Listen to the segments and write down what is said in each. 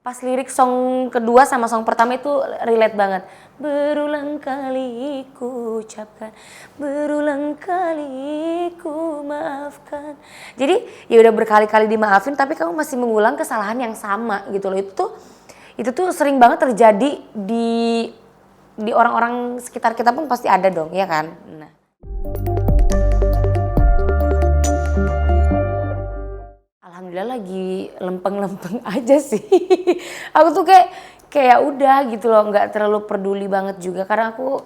Pas lirik song kedua sama song pertama itu relate banget. Berulang kali ku ucapkan, berulang kali ku maafkan. Jadi ya udah berkali-kali dimaafin tapi kamu masih mengulang kesalahan yang sama gitu loh. Itu tuh sering banget terjadi di orang-orang sekitar kita pun pasti ada dong, ya kan? Nah. Alhamdulillah lagi lempeng-lempeng aja sih. Aku tuh kayak udah gitu loh, nggak terlalu peduli banget juga karena aku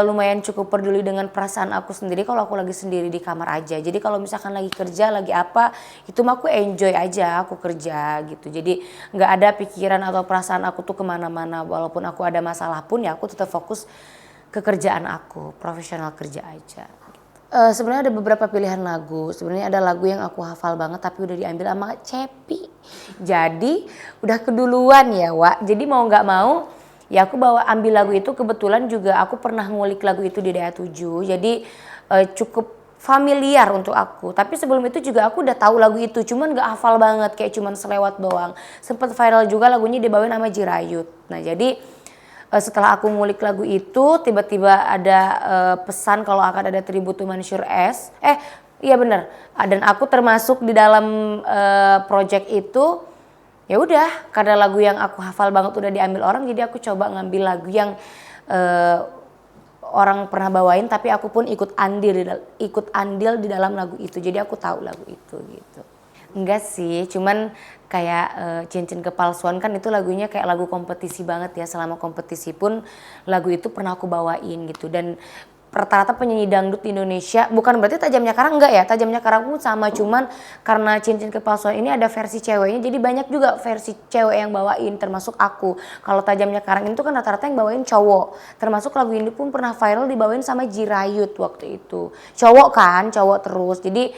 lumayan cukup peduli dengan perasaan aku sendiri kalau aku lagi sendiri di kamar aja. Jadi kalau misalkan lagi kerja, lagi apa, itu mah aku enjoy aja, aku kerja gitu. Jadi nggak ada pikiran atau perasaan aku tuh kemana-mana. Walaupun aku ada masalah pun ya aku tetap fokus ke kerjaan aku, profesional kerja aja. Sebenarnya ada beberapa pilihan lagu. Sebenarnya ada lagu yang aku hafal banget tapi udah diambil sama Cepi. Jadi udah keduluan ya, Wak. Jadi mau nggak mau ya aku ambil lagu itu. Kebetulan juga aku pernah ngulik lagu itu di Daya 7. Jadi cukup familiar untuk aku. Tapi sebelum itu juga aku udah tahu lagu itu. Cuman nggak hafal banget, kayak cuman selewat doang. Sempet viral juga lagunya dibawain sama Jirayut. Nah jadi setelah aku ngulik lagu itu, tiba-tiba ada pesan kalau akan ada tribute to Mansyur S. Iya bener. Dan aku termasuk di dalam project itu. Ya udah, karena lagu yang aku hafal banget udah diambil orang, jadi aku coba ngambil lagu yang orang pernah bawain, tapi aku pun ikut andil di dalam lagu itu. Jadi aku tahu lagu itu gitu. Enggak sih, cuman kayak Cincin Kepalsuan kan itu lagunya kayak lagu kompetisi banget ya. Selama kompetisi pun lagu itu pernah aku bawain gitu. Dan rata-rata penyanyi dangdut di Indonesia, bukan berarti Tajamnya Karang enggak ya, Tajamnya Karang pun sama, cuman karena Cincin Kepalsuan ini ada versi ceweknya, jadi banyak juga versi cewek yang bawain, termasuk aku. Kalau Tajamnya Karang itu kan rata-rata yang bawain cowok, termasuk lagu ini pun pernah viral dibawain sama Jirayut waktu itu. Cowok terus, jadi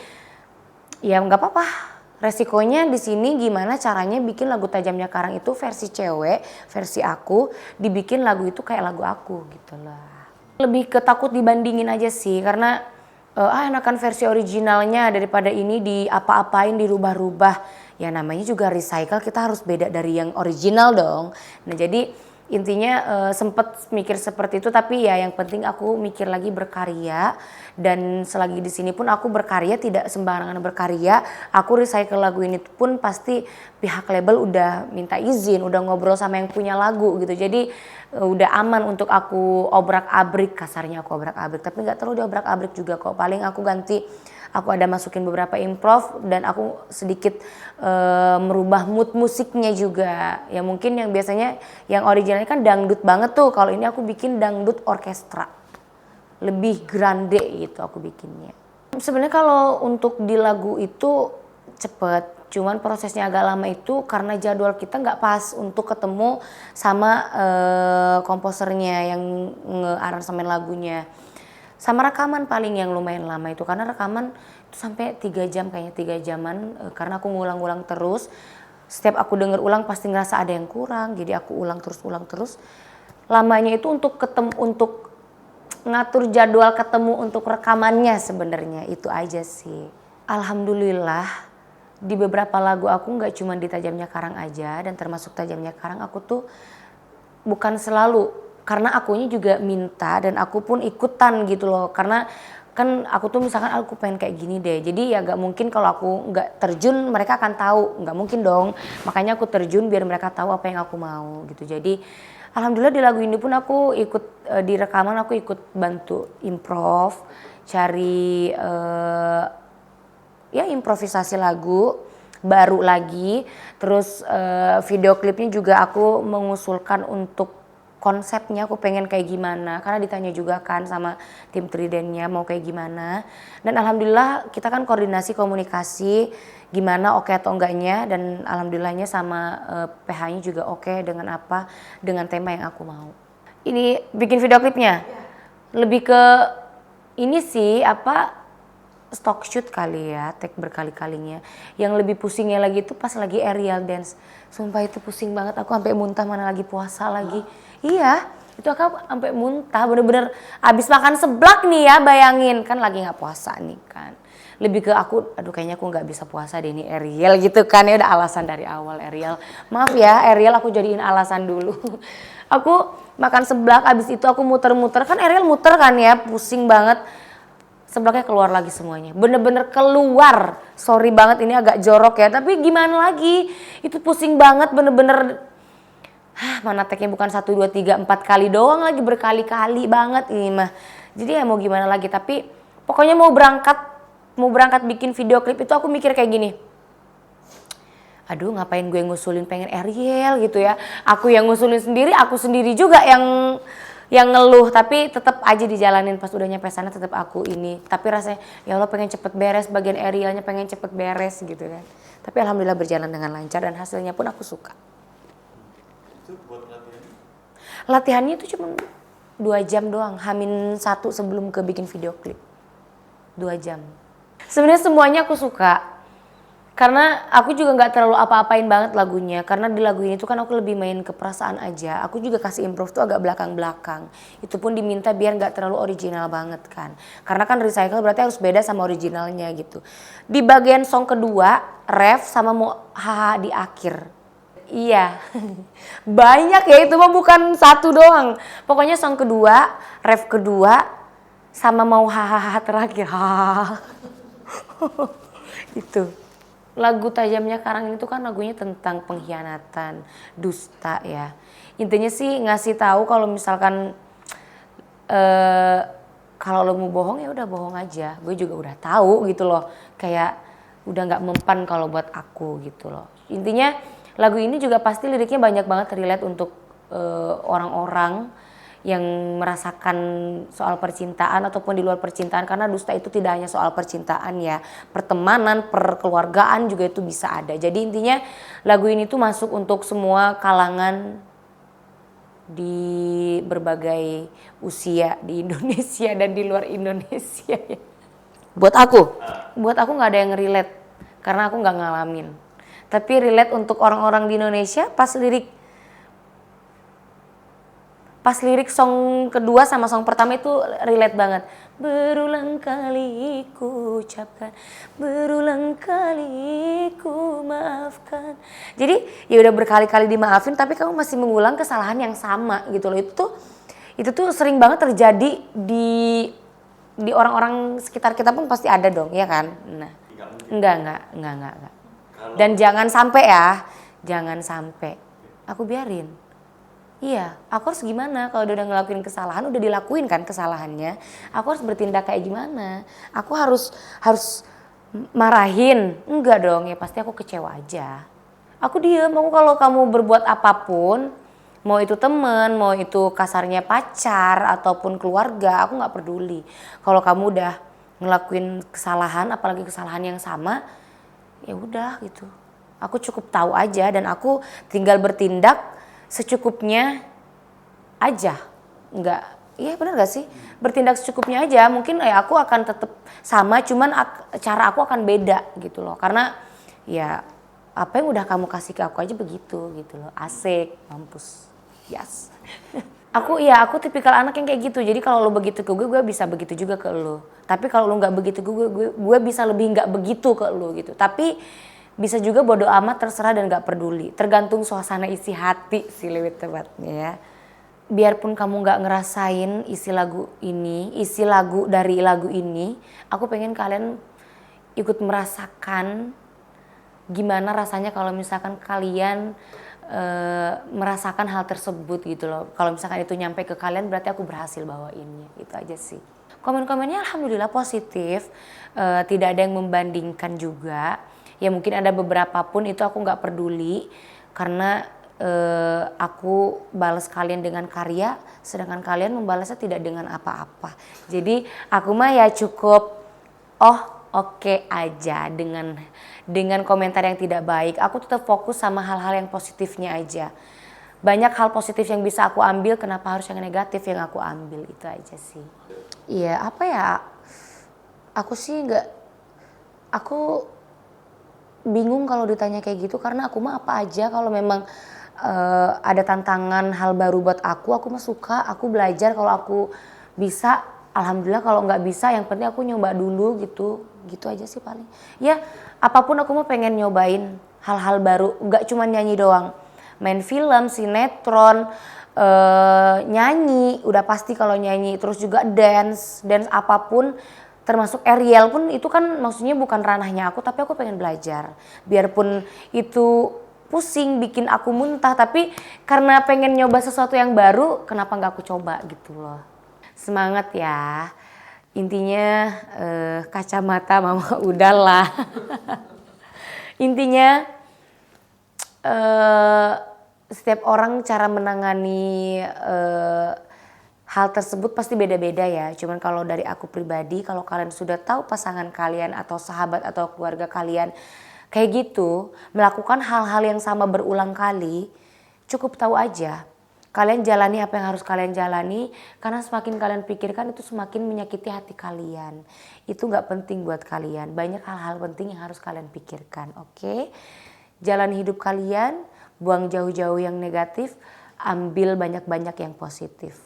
ya nggak apa-apa. Resikonya di sini gimana caranya bikin lagu Tajamnya Karang itu versi cewek, versi aku, dibikin lagu itu kayak lagu aku gitu lah. Lebih ke takut dibandingin aja sih, karena enakan versi originalnya daripada ini diapa-apain, dirubah-rubah. Ya namanya juga recycle, kita harus beda dari yang original dong. Nah jadi intinya sempet mikir seperti itu, tapi ya yang penting aku mikir lagi berkarya. Dan selagi di sini pun aku berkarya, tidak sembarangan berkarya. Aku recycle lagu ini pun pasti pihak label udah minta izin, udah ngobrol sama yang punya lagu gitu. Jadi udah aman untuk aku obrak-abrik, kasarnya aku obrak-abrik. Tapi nggak terlalu diobrak-abrik juga kok. Paling aku ganti, aku ada masukin beberapa improv dan aku sedikit merubah mood musiknya juga. Ya mungkin yang biasanya yang originalnya kan dangdut banget tuh. Kalau ini aku bikin dangdut orkestra. Lebih grande gitu aku bikinnya. Sebenarnya kalau untuk di lagu itu cepet. Cuman prosesnya agak lama itu karena jadwal kita nggak pas untuk ketemu sama komposernya yang nge-aransemen lagunya. Sama rekaman paling yang lumayan lama itu, karena rekaman itu sampai 3 jam kayaknya, 3 jaman karena aku ngulang-ulang terus. Setiap aku denger ulang pasti ngerasa ada yang kurang, jadi aku ulang terus. Lamanya itu untuk ngatur jadwal ketemu untuk rekamannya sebenarnya, itu aja sih. Alhamdulillah di beberapa lagu aku nggak cuma di Tajamnya Karang aja, dan termasuk Tajamnya Karang aku tuh bukan selalu, karena akunya juga minta dan aku pun ikutan gitu loh. Karena kan aku tuh misalkan aku pengen kayak gini deh, jadi ya gak mungkin kalau aku gak terjun mereka akan tahu, gak mungkin dong. Makanya aku terjun biar mereka tahu apa yang aku mau gitu. Jadi alhamdulillah di lagu ini pun aku ikut di rekaman, aku ikut bantu improv, cari ya improvisasi lagu baru lagi. Terus video klipnya juga aku mengusulkan untuk konsepnya aku pengen kayak gimana, karena ditanya juga kan sama tim Tridennya mau kayak gimana. Dan alhamdulillah kita kan koordinasi komunikasi gimana oke atau enggaknya, dan alhamdulillahnya sama PH-nya juga oke dengan tema yang aku mau. Ini bikin video klipnya lebih ke ini sih stock shoot kali ya, take berkali-kalinya. Yang lebih pusingnya lagi itu pas lagi aerial dance. Sumpah itu pusing banget, aku sampai muntah, mana lagi puasa lagi. Iya, itu aku sampai muntah, bener-bener abis makan seblak nih ya, bayangin. Kan lagi gak puasa nih kan. lebih ke aku, aduh kayaknya aku nggak bisa puasa deh ini Ariel gitu kan ya, udah alasan dari awal Ariel. Maaf ya Ariel, aku jadiin alasan dulu. Aku makan seblak, abis itu aku muter-muter, kan Ariel muter kan ya, pusing banget. Seblaknya keluar lagi semuanya, bener-bener keluar. Sorry banget ini agak jorok ya, tapi gimana lagi, itu pusing banget bener-bener. Mana teknya bukan 1, 2, 3, 4 kali doang lagi, berkali-kali banget ini mah. Jadi ya mau gimana lagi, tapi pokoknya mau berangkat bikin video klip itu aku mikir kayak gini. Aduh ngapain gue ngusulin pengen Ariel gitu ya. Aku yang ngusulin sendiri, aku sendiri juga yang ngeluh, tapi tetap aja dijalanin. Pas udah nyampe sana tetap aku ini, tapi rasanya ya Allah pengen cepet beres, bagian Arielnya pengen cepet beres gitu kan. Tapi alhamdulillah berjalan dengan lancar dan hasilnya pun aku suka. Itu buat latihan? Latihannya itu cuma 2 jam doang, H-1 sebelum ke bikin video klip. 2 jam. Sebenarnya semuanya aku suka. Karena aku juga nggak terlalu apa-apain banget lagunya. Karena di lagu ini tuh kan aku lebih main ke perasaan aja. Aku juga kasih improve tuh agak belakang-belakang. Itu pun diminta biar nggak terlalu original banget kan. Karena kan recycle berarti harus beda sama originalnya gitu. Di bagian song kedua, ref sama mau haha di akhir. Iya, banyak ya, itu mah bukan satu doang. Pokoknya song kedua, ref kedua, sama mau hahaha terakhir. Hahaha. Itu. Lagu Tajamnya Karang itu kan lagunya tentang pengkhianatan, dusta ya. Intinya sih ngasih tahu kalau misalkan kalau lo mau bohong ya udah bohong aja. Gue juga udah tahu gitu loh. Kayak udah nggak mempan kalau buat aku gitu loh. Intinya lagu ini juga pasti liriknya banyak banget relate untuk orang-orang yang merasakan soal percintaan ataupun di luar percintaan, karena dusta itu tidak hanya soal percintaan ya, pertemanan, perkeluargaan juga itu bisa ada. Jadi intinya lagu ini tuh masuk untuk semua kalangan di berbagai usia di Indonesia dan di luar Indonesia ya. Buat aku nggak ada yang relate karena aku nggak ngalamin. Tapi relate untuk orang-orang di Indonesia pas lirik song kedua sama song pertama itu relate banget. Berulang kali ku ucapkan, berulang kali ku maafkan. Jadi ya udah berkali-kali dimaafin tapi kamu masih mengulang kesalahan yang sama gitu loh. Itu tuh sering banget terjadi di orang-orang sekitar kita pun pasti ada dong, ya kan? Nah, enggak. Dan jangan sampai ya, jangan sampai. Aku biarin. Iya, aku harus gimana kalau dia udah ngelakuin kesalahan, udah dilakuin kan kesalahannya. Aku harus bertindak kayak gimana? Aku harus marahin? Enggak dong, ya pasti aku kecewa aja. Aku diem, aku kalau kamu berbuat apapun, mau itu temen, mau itu kasarnya pacar ataupun keluarga, aku nggak peduli. Kalau kamu udah ngelakuin kesalahan, apalagi kesalahan yang sama, ya udah gitu. Aku cukup tahu aja dan aku tinggal bertindak secukupnya aja. Enggak, iya benar gak sih? Bertindak secukupnya aja, mungkin ya aku akan tetap sama, cuman cara aku akan beda gitu loh. Karena ya apa yang udah kamu kasih ke aku aja begitu gitu loh. Asik, mampus. Yes. Aku tipikal anak yang kayak gitu. Jadi kalau lo begitu ke gue bisa begitu juga ke lo. Tapi kalau lo nggak begitu ke gue bisa lebih nggak begitu ke lo gitu. Tapi bisa juga bodo amat, terserah dan gak peduli. Tergantung suasana isi hati sih lebih tepatnya ya. Biarpun kamu gak ngerasain isi lagu dari lagu ini, aku pengen kalian ikut merasakan gimana rasanya kalau misalkan kalian merasakan hal tersebut gitu loh. Kalau misalkan itu nyampe ke kalian berarti aku berhasil bawainnya, itu aja sih. Komen-komennya alhamdulillah positif, tidak ada yang membandingkan juga. Ya mungkin ada beberapa pun itu aku nggak peduli karena aku balas kalian dengan karya, sedangkan kalian membalasnya tidak dengan apa-apa. Jadi aku mah ya cukup oke aja dengan komentar yang tidak baik. Aku tetap fokus sama hal-hal yang positifnya aja. Banyak hal positif yang bisa aku ambil, kenapa harus yang negatif yang aku ambil, itu aja sih. Iya apa ya, aku bingung kalau ditanya kayak gitu karena aku mah apa aja kalau memang ada tantangan hal baru buat aku mah suka, aku belajar kalau aku bisa, alhamdulillah, kalau nggak bisa yang penting aku nyoba dulu gitu. Gitu aja sih paling. Ya apapun aku mau pengen nyobain hal-hal baru, nggak cuma nyanyi doang. Main film, sinetron, nyanyi, udah pasti kalau nyanyi. Terus juga dance apapun, termasuk aerial pun itu kan maksudnya bukan ranahnya aku, tapi aku pengen belajar. Biarpun itu pusing, bikin aku muntah, tapi karena pengen nyoba sesuatu yang baru, kenapa nggak aku coba gitu loh. Semangat ya. Intinya kacamata mama udahlah. Intinya setiap orang cara menangani hal tersebut pasti beda-beda ya. Cuman kalau dari aku pribadi, kalau kalian sudah tahu pasangan kalian atau sahabat atau keluarga kalian kayak gitu, melakukan hal-hal yang sama berulang kali, cukup tahu aja. Kalian jalani apa yang harus kalian jalani, karena semakin kalian pikirkan itu semakin menyakiti hati kalian. Itu gak penting buat kalian, banyak hal-hal penting yang harus kalian pikirkan, oke? Jalani hidup kalian, buang jauh-jauh yang negatif, ambil banyak-banyak yang positif.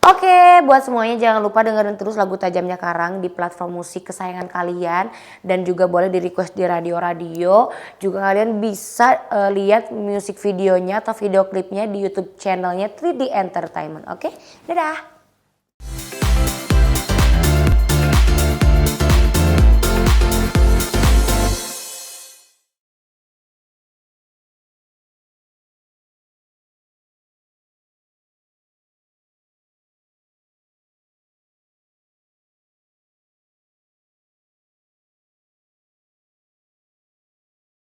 Oke, buat semuanya jangan lupa dengerin terus lagu Tajamnya Karang di platform musik kesayangan kalian. Dan juga boleh di request di radio-radio. Juga kalian bisa lihat musik videonya atau video klipnya di YouTube channelnya 3D Entertainment. Oke, dadah!